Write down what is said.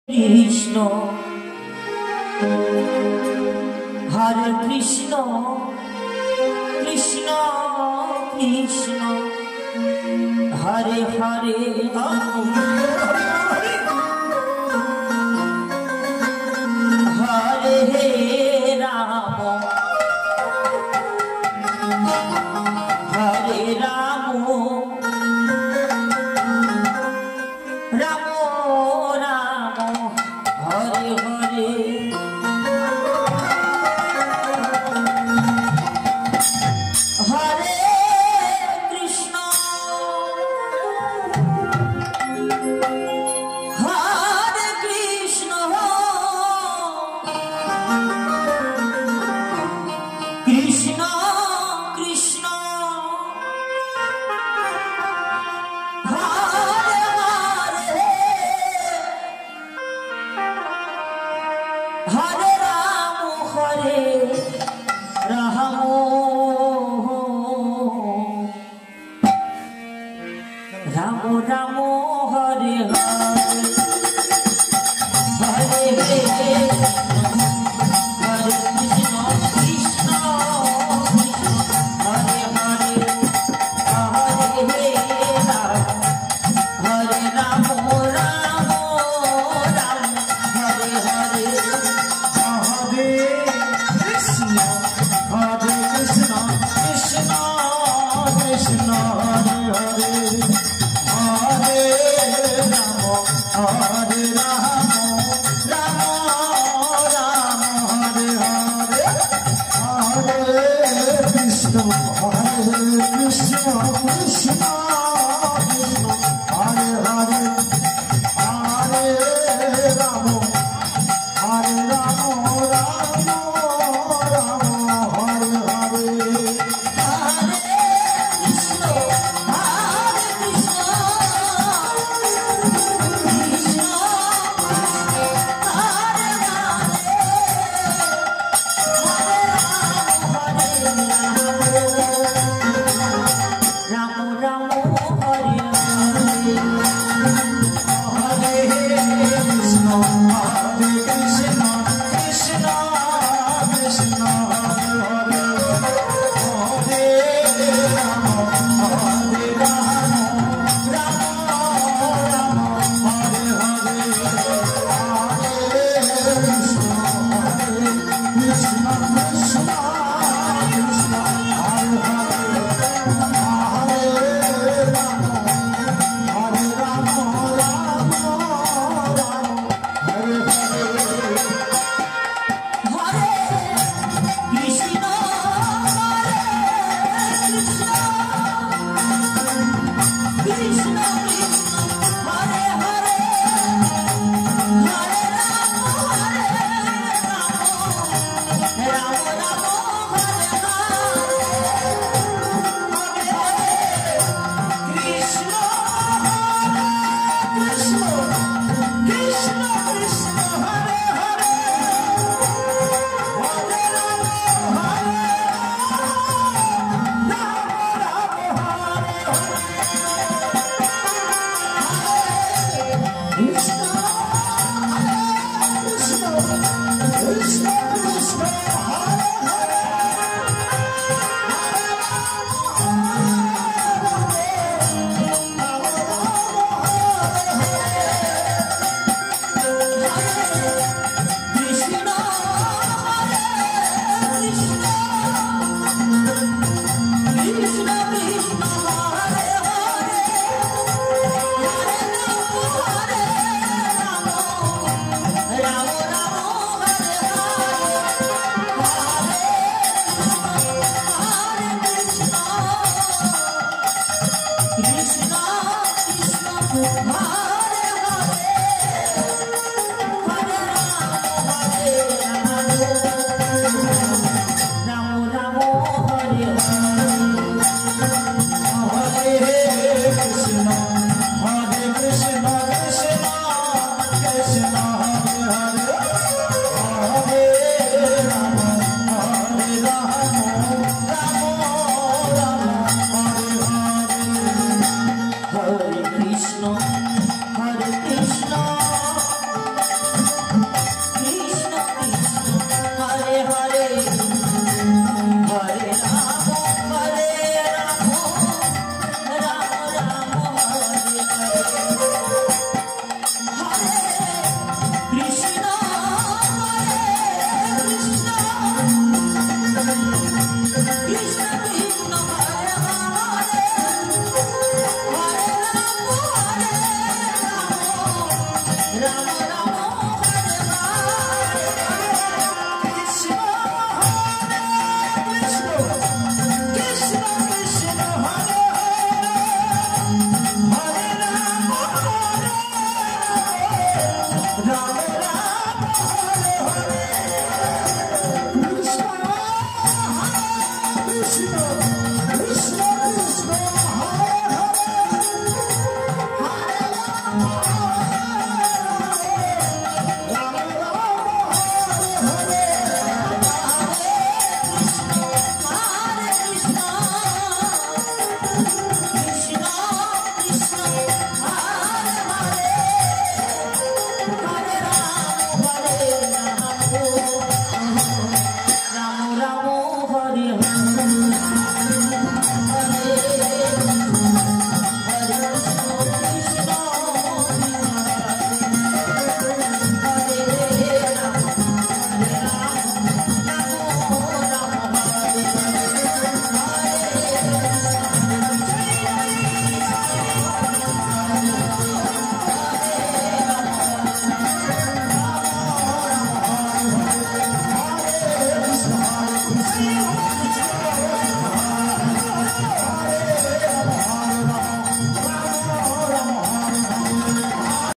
Krishna Hare Krishna Krishna Krishna Hare Hare Hare Ram Hare Ram Ram Ram Hare Hare Hare Krishna Hare Krishna Krishna Krishna Hare Hare Hare Ram Hare Ram Ram Ram Hare Hare Hare Hare Krishna Krishna Hare Hare Hare Ram Hare Ram Ram Ram Hare Hare Hare Krishna Krishna Krishna Hare Hare Hare Ram Ram Ram Hare Hare Hare Krishna Krishna Krishna Hare Hare Hare Ram Hare Ram Ram Ram Hare Hare Hare Krishna Krishna Hare Ram Ram Hare Hare Hare Krishna Krishna Krishna Hare Hare Hare Ram Ram Ram Hare Hare Hare Krishna Krishna Krishna Hare Hare Hare Ram Ram Ram Hare Hare Hare Krishna Krishna Hare Hare Hare Ram Ram Hare Hare Krishna Krishna Krishna Krishna Hare Hare Hare Ram Krishna Krishna Krishna Hare Hare Krishna Krishna Krishna Hare Hare Hare Ram Ram Ram Hare Hare Krishna Krishna Krishna Hare Hare Hare Ram Ram Hare Hare Hare Krishna Krishna Krishna Hare Hare